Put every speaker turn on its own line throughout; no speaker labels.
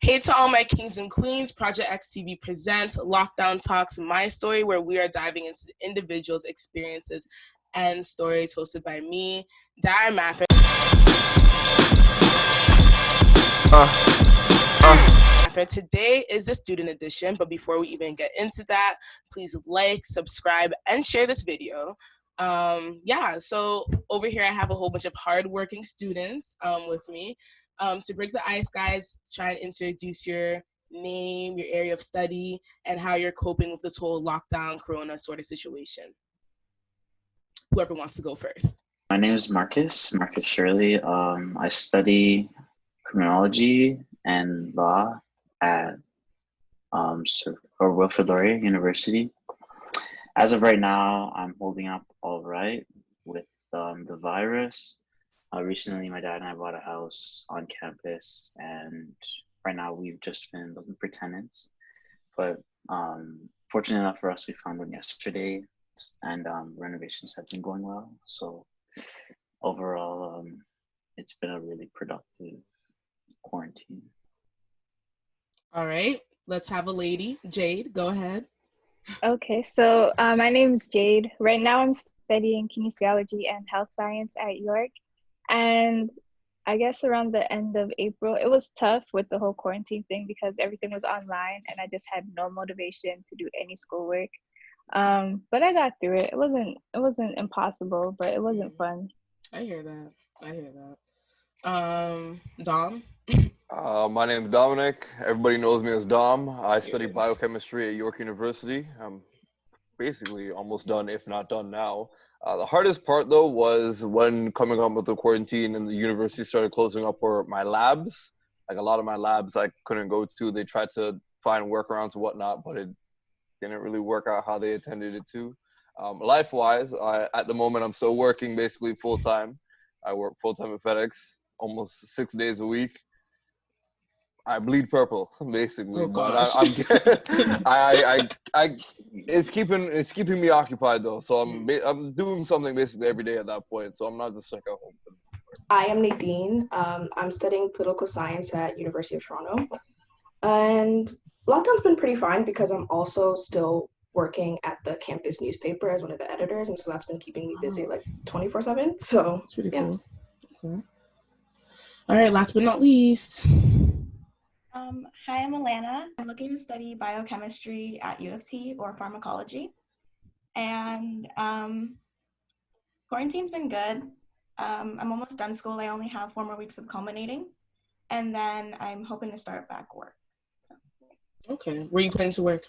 Hey to all my kings and queens, Project X TV presents Lockdown Talks, my story, where we are diving into individuals' experiences and stories, hosted by me, Dara Maffin. Today is the student edition, but before we even get into that, please like, subscribe, and share this video. So over here I have a whole bunch of hardworking students with me. To break the ice, guys, try and introduce your name, your area of study, and how you're coping with this whole lockdown, corona sort of situation. Whoever wants to go first.
My name is Marcus Shirley. I study criminology and law at Wilfrid Laurier University. As of right now, I'm holding up all right with the virus. Recently, my dad and I bought a house on campus, and right now we've just been looking for tenants. But fortunate enough for us, we found one yesterday, and renovations have been going well. So overall, it's been a really productive quarantine.
All right, let's have a lady. Jade, go ahead.
Okay, so my name is Jade. Right now I'm studying kinesiology and health science at York. And I guess around the end of April, it was tough with the whole quarantine thing because everything was online and I just had no motivation to do any schoolwork. But I got through it. It wasn't impossible, but it wasn't fun.
I hear that. Dom?
My name is Dominic. Everybody knows me as Dom. I study biochemistry at York University. I'm basically almost done, if not done now. The hardest part, though, was when coming up with the quarantine and the university started closing up for my labs. Like, a lot of my labs I couldn't go to. They tried to find workarounds and whatnot, but it didn't really work out how they intended it to. Life-wise, at the moment, I'm still working basically full-time. I work full-time at FedEx, almost 6 days a week. I bleed purple, basically, but it's keeping me occupied though. So I'm doing something basically every day at that point. So I'm not just stuck at home.
I am Nadine. I'm studying political science at University of Toronto, and lockdown's been pretty fine because I'm also still working at the campus newspaper as one of the editors, and so that's been keeping me busy like 24/7. So
that's pretty cool. Okay. All right, last but not least.
Hi, I'm Alana. I'm looking to study biochemistry at U of T or pharmacology. And quarantine's been good. I'm almost done school. I only have 4 more weeks of culminating. And then I'm hoping to start back work. So.
Okay. Where are you planning to work?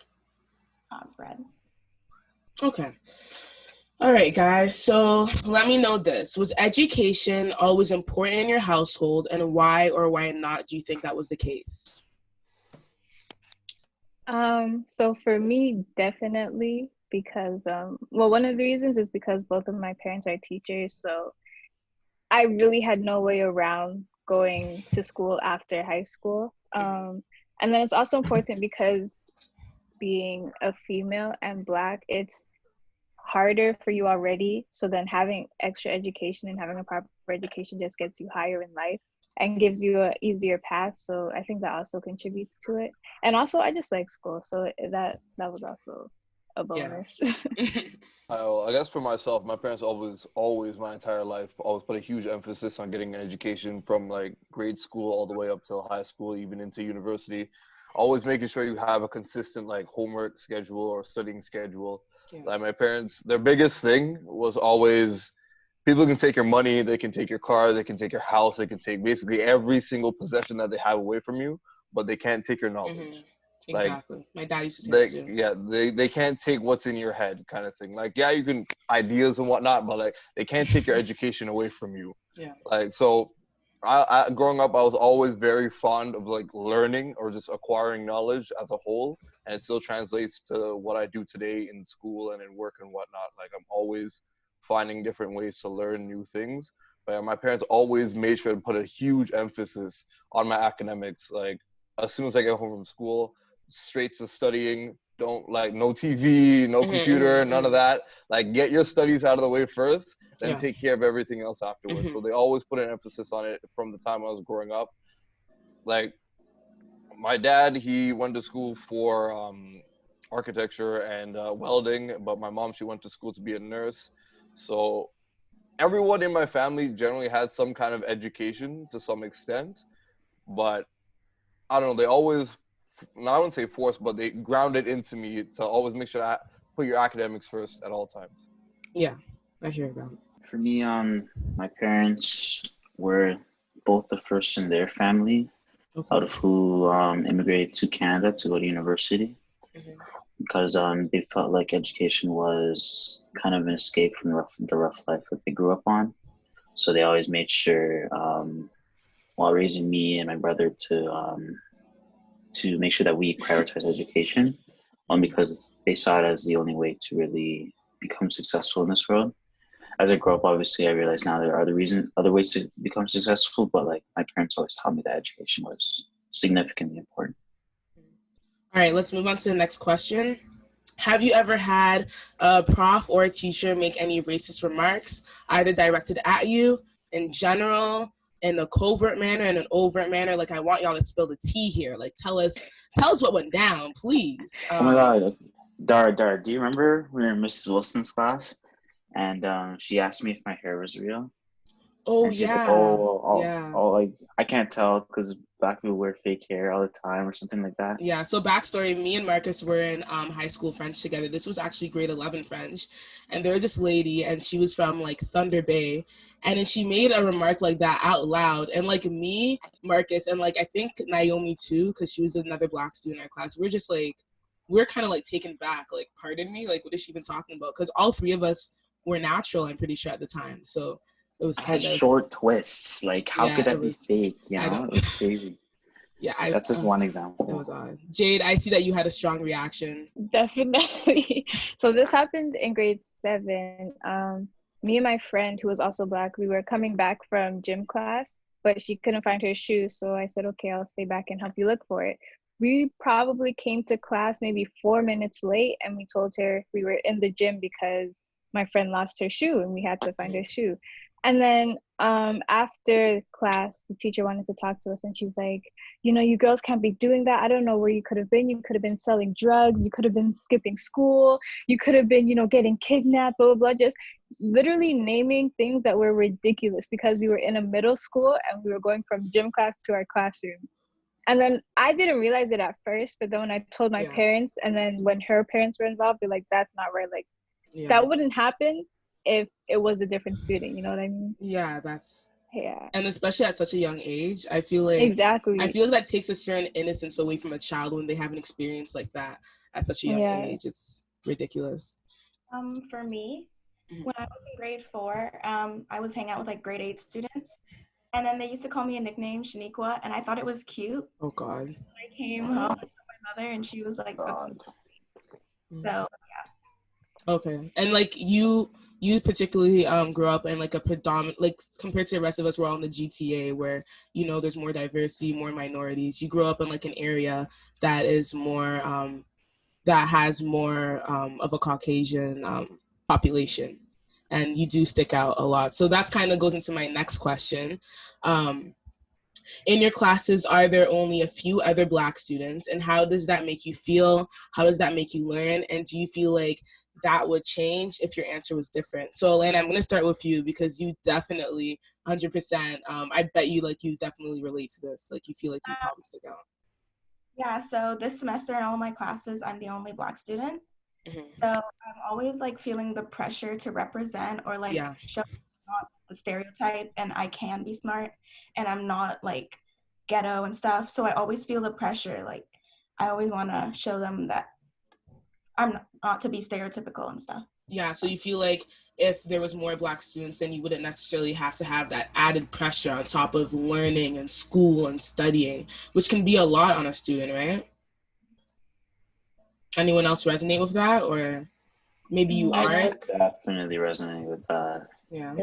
Spread.
Okay. All right, guys. So let me know this. Was education always important in your household, and why or why not do you think that was the case?
So for me, definitely, because, one of the reasons is because both of my parents are teachers. So I really had no way around going to school after high school. And then it's also important because being a female and Black, it's harder for you already. So then having extra education and having a proper education just gets you higher in life and gives you an easier path. So I think that also contributes to it. And also I just like school, so that was also a bonus.
Yeah.
I guess for myself, my parents always my entire life always put a huge emphasis on getting an education from like grade school all the way up to high school, even into university. Always making sure you have a consistent like homework schedule or studying schedule. Yeah. Like my parents, their biggest thing was always, people can take your money, they can take your car, they can take your house, they can take basically every single possession that they have away from you, but they can't take your knowledge.
Mm-hmm. Exactly. Like, my dad used to say that too.
Yeah, they can't take what's in your head kind of thing. Like, yeah, you can ideas and whatnot, but like they can't take your education away from you.
Yeah.
Like, so I growing up, I was always very fond of like learning or just acquiring knowledge as a whole. And it still translates to what I do today in school and in work and whatnot. Like I'm always finding different ways to learn new things. But my parents always made sure to put a huge emphasis on my academics. Like as soon as I get home from school, straight to studying. Don't like no TV, no computer, none of that. Like get your studies out of the way first, then take care of everything else afterwards. So they always put an emphasis on it from the time I was growing up. Like my dad, he went to school for architecture and welding, but my mom, she went to school to be a nurse. So everyone in my family generally had some kind of education to some extent, but I don't know, they always, no, I wouldn't say force, but they grounded into me to always make sure I put your academics first at all times.
Yeah, I hear that.
For me, my parents were both the first in their family out
Okay.
of who immigrated to Canada to go to university
Mhm.
because they felt like education was kind of an escape from the rough life that they grew up on. So they always made sure, while raising me and my brother, to make sure that we prioritize education, because they saw it as the only way to really become successful in this world. As I grow up, obviously, I realize now there are other ways to become successful, but like my parents always taught me that education was significantly important.
All right, let's move on to the next question. Have you ever had a prof or a teacher make any racist remarks, either directed at you, in general, in a covert manner, in an overt manner? Like, I want y'all to spill the tea here. Like, tell us what went down, please.
Oh my God, Dara, do you remember we were in Mrs. Wilson's class and she asked me if my hair was real?
Oh
And she's like,
yeah, yeah.
like I can't tell because black people wear fake hair all the time or something like that.
Yeah, so backstory, me and Marcus were in high school French together. This was actually grade 11 French. And there was this lady, and she was from, like, Thunder Bay. And then she made a remark like that out loud. And, like, me, Marcus, and, like, I think Naomi, too, because she was another black student in our class, we're just, like, we're kind of, like, taken back. Like, pardon me? Like, what is she even talking about? Because all three of us were natural, I'm pretty sure, at the time. So it was
I had
kind of,
short twists. Like, how
yeah,
could
it
that be
was,
fake? You
I
know,
don't,
it was crazy.
yeah,
That's just one
it
example.
was odd. Jade, I see that you had a strong reaction.
Definitely. So this happened in grade 7. Me and my friend, who was also black, we were coming back from gym class, but she couldn't find her shoes. So I said, okay, I'll stay back and help you look for it. We probably came to class maybe 4 minutes late, and we told her we were in the gym because my friend lost her shoe and we had to find her shoe. And then after class, the teacher wanted to talk to us, and she's like, you know, you girls can't be doing that. I don't know where you could have been. You could have been selling drugs. You could have been skipping school. You could have been, you know, getting kidnapped, blah, blah, blah. Just literally naming things that were ridiculous because we were in a middle school and we were going from gym class to our classroom. And then I didn't realize it at first, but then when I told my parents, and then when her parents were involved, they're like, that's not right. Like, that wouldn't happen if it was a different student. You know what I mean?
Yeah, that's...
Yeah.
And especially at such a young age, I feel like
exactly.
I feel like that takes a certain innocence away from a child when they have an experience like that at such a young age. It's ridiculous.
For me, when I was in grade 4, I was hanging out with like grade 8 students, and then they used to call me a nickname, Shaniqua, and I thought it was cute.
Oh God.
I came home with my mother, and she was like, "That's so sweet." So yeah.
Okay, and like you particularly grew up in like a predominant, like compared to the rest of us, we're all in the GTA where, you know, there's more diversity, more minorities. You grew up in like an area that is more that has more of a Caucasian population, and you do stick out a lot. So that's kind of goes into my next question. In your classes, are there only a few other Black students, and how does that make you feel? How does that make you learn? And do you feel like that would change if your answer was different? So Elena, I'm going to start with you because you definitely 100%, I bet you like you definitely relate to this. Like you feel like you probably stick out.
Yeah, so this semester in all of my classes, I'm the only Black student. So I'm always like feeling the pressure to represent or like show not the stereotype, and I can be smart and I'm not like ghetto and stuff. So I always feel the pressure. Like I always want to show them that I'm not to be stereotypical and stuff.
Yeah, so you feel like if there was more Black students, then you wouldn't necessarily have to have that added pressure on top of learning and school and studying, which can be a lot on a student, right? Anyone else resonate with that, or maybe you aren't?
Definitely resonate with that.
Yeah.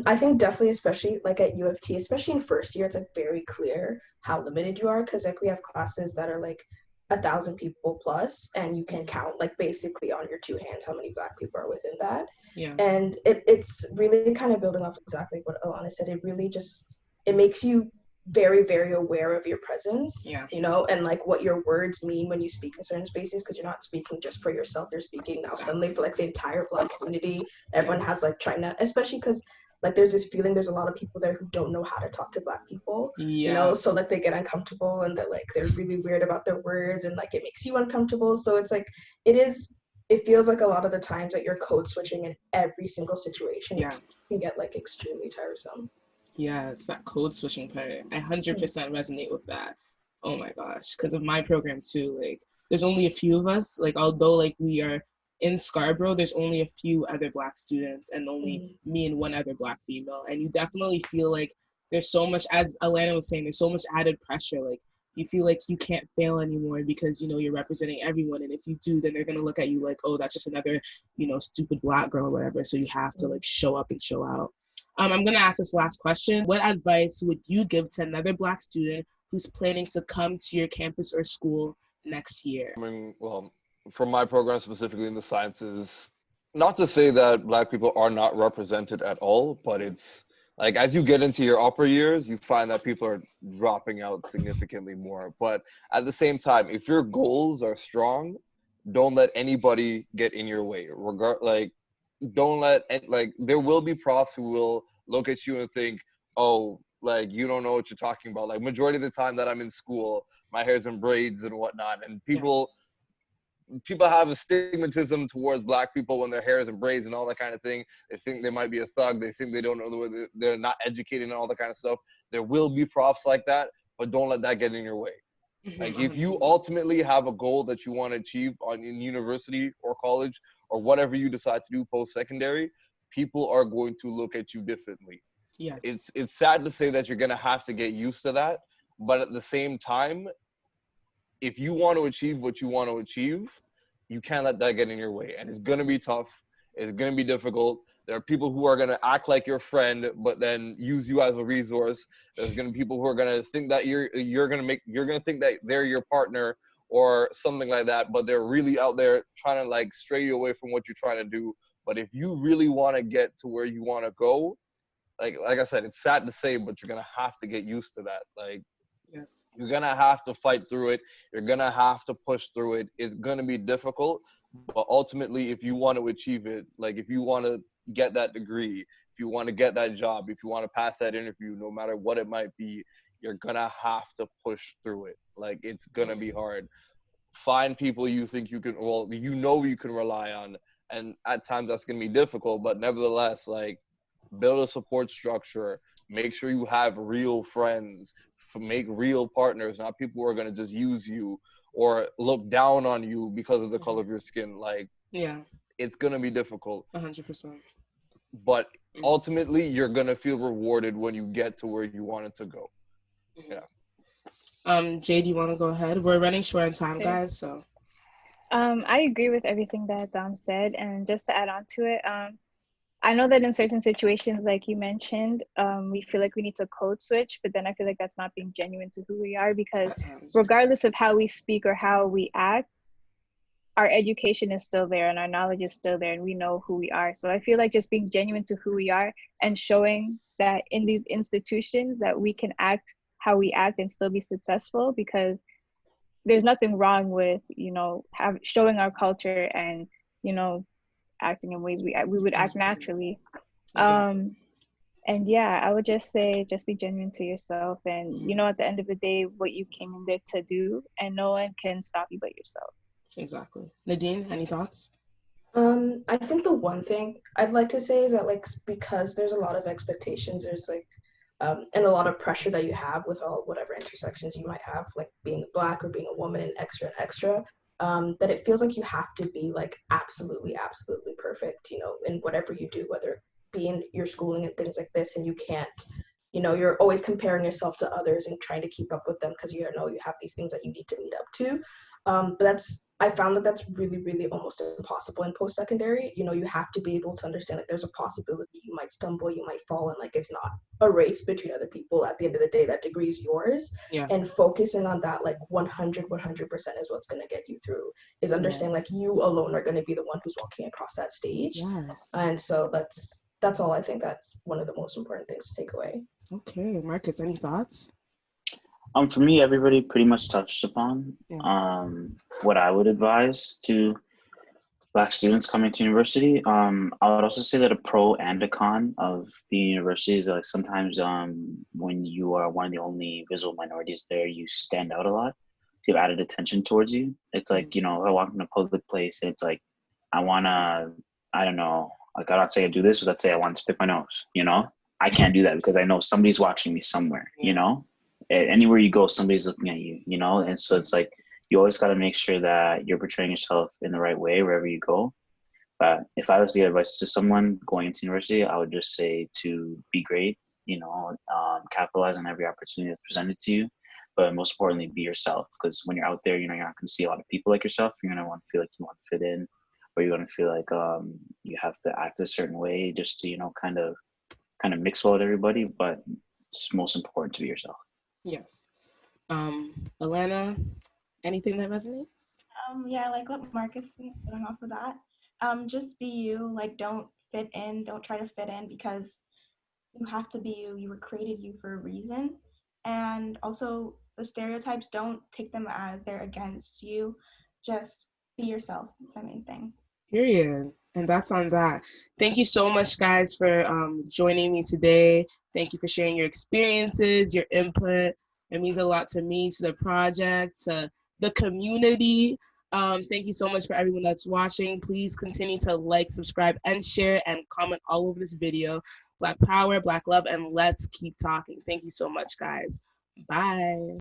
I think definitely, especially like at U of T, especially in first year, it's like very clear how limited you are, because like we have classes that are like 1,000 people plus, and you can count like basically on your 2 hands how many Black people are within that.
Yeah.
And it's really kind of building off exactly what Alana said. It really just, it makes you very, very aware of your presence,
Yeah.
you know, and like what your words mean when you speak in certain spaces, because you're not speaking just for yourself, you're speaking now suddenly for like the entire Black community. Everyone has like trying to, especially because like there's this feeling there's a lot of people there who don't know how to talk to Black people, you know, so like they get uncomfortable and they're really weird about their words, and like it makes you uncomfortable. So it's like it feels like a lot of the times that you're code switching in every single situation. It can get like extremely tiresome.
Yeah, it's that code switching part. I 100% resonate with that. Oh my gosh, because of my program too. Like, there's only a few of us. Like, although like we are in Scarborough, there's only a few other Black students and only me and one other Black female. And you definitely feel like there's so much, as Alana was saying, there's so much added pressure. Like, you feel like you can't fail anymore because, you know, you're representing everyone. And if you do, then they're going to look at you like, oh, that's just another, you know, stupid Black girl or whatever. So you have to like show up and show out. I'm going to ask this last question. What advice would you give to another Black student who's planning to come to your campus or school next year?
I mean, well, from my program specifically in the sciences, not to say that Black people are not represented at all, but it's like as you get into your upper years, you find that people are dropping out significantly more. But at the same time, if your goals are strong, don't let anybody get in your way. Don't let, like, there will be profs who will look at you and think, oh, like, you don't know what you're talking about. Like, majority of the time that I'm in school, my hair's in braids and whatnot, and people have a stigmatism towards Black people when their hair is in braids and all that kind of thing. They think they might be a thug. They think they don't know the way, they're not educated and all that kind of stuff. There will be profs like that, but don't let that get in your way. Like, if you ultimately have a goal that you want to achieve in university or college or whatever you decide to do post-secondary, people are going to look at you differently.
Yes.
It's sad to say that you're going to have to get used to that, but at the same time, if you want to achieve what you want to achieve, you can't let that get in your way. And it's going to be tough. It's going to be difficult. There are people who are going to act like your friend, but then use you as a resource. There's going to be people who are going to think that you're going to think that they're your partner or something like that, but they're really out there trying to like stray you away from what you're trying to do. But if you really want to get to where you want to go, like I said, it's sad to say, but you're going to have to get used to that. Like,
yes,
you're going to have to fight through it. You're going to have to push through it. It's going to be difficult, but ultimately, if you want to achieve it, like if you want to get that degree, if you want to get that job, if you want to pass that interview, no matter what it might be, you're going to have to push through it. Like, it's going to be hard. Find people you think you can, well, you know you can rely on. And at times that's going to be difficult, but nevertheless, like, build a support structure. Make sure you have real friends. Make real partners, not people who are going to just use you or look down on you because of the color of your skin. Like, it's going to be difficult.
100%.
But ultimately, you're going to feel rewarded when you get to where you wanted to go.
Jay, do you want to go ahead? We're running short on time, guys, so.
I agree with everything that Dom said, and just to add on to it, I know that in certain situations, like you mentioned, we feel like we need to code switch, but then I feel like that's not being genuine to who we are, because regardless of how we speak or how we act, our education is still there and our knowledge is still there and we know who we are. So I feel like just being genuine to who we are and showing that in these institutions that we can act how we act and still be successful, because there's nothing wrong with, you know, showing our culture and, you know, acting in ways we would act naturally.
Exactly.
And yeah, I would just say, just be genuine to yourself, and you know, at the end of the day, what you came in there to do, and no one can stop you but yourself.
Exactly. Nadine, any thoughts?
I think the one thing I'd like to say is that, like, because there's a lot of expectations, there's like and a lot of pressure that you have with all whatever intersections you might have, like being Black or being a woman and extra, that it feels like you have to be like absolutely perfect, you know, in whatever you do, whether it be in your schooling and things like this, and you can't, you know, you're always comparing yourself to others and trying to keep up with them because you know you have these things that you need to meet up to. But I found that that's really almost impossible in post-secondary. You know, you have to be able to understand, like, there's a possibility you might stumble, you might fall, and like it's not a race between other people. At the end of the day, that degree is yours. And focusing on that, like 100% is what's going to get you through, is understanding like you alone are going to be the one who's walking across that stage. And so that's all. I think that's one of the most important things to take away.
Okay, Marcus, any thoughts?
For me, everybody pretty much touched upon
Yeah.
what I would advise to Black students coming to university. I would also say that a pro and a con of being university is like sometimes when you are one of the only visible minorities there, you stand out a lot. So you have added attention towards you. It's like, you know, if I walk in a public place and it's like, I wanna, I don't know, like I'm not saying I do this, but let's say I want to pick my nose, you know? I can't do that because I know somebody's watching me somewhere, you know? Anywhere you go, somebody's looking at you, you know? And so it's like, you always got to make sure that you're portraying yourself in the right way wherever you go. But if I was to give advice to someone going into university, I would just say to be great, you know, capitalize on every opportunity that's presented to you. But most importantly, be yourself. Because when you're out there, you know, you're not going to see a lot of people like yourself. You're going to want to feel like you want to fit in, or you're going to feel like you have to act a certain way just to, you know, kind of mix well with everybody. But it's most important to be yourself.
Yes. Alana, anything that resonates?
Yeah, I like what Marcus said, going off of that. Just be you. Like, don't fit in. Don't try to fit in because you have to be you. You were created you for a reason. And also, the stereotypes, don't take them as they're against you. Just be yourself. That's the main thing.
Period. And that's on that. Thank you so much, guys, for joining me today. Thank you for sharing your experiences, your input. It means a lot to me, to the project, to the community. Thank you so much for everyone that's watching. Please continue to like, subscribe, and share, and comment all over this video. Black power, Black love, and let's keep talking. Thank you so much, guys. Bye.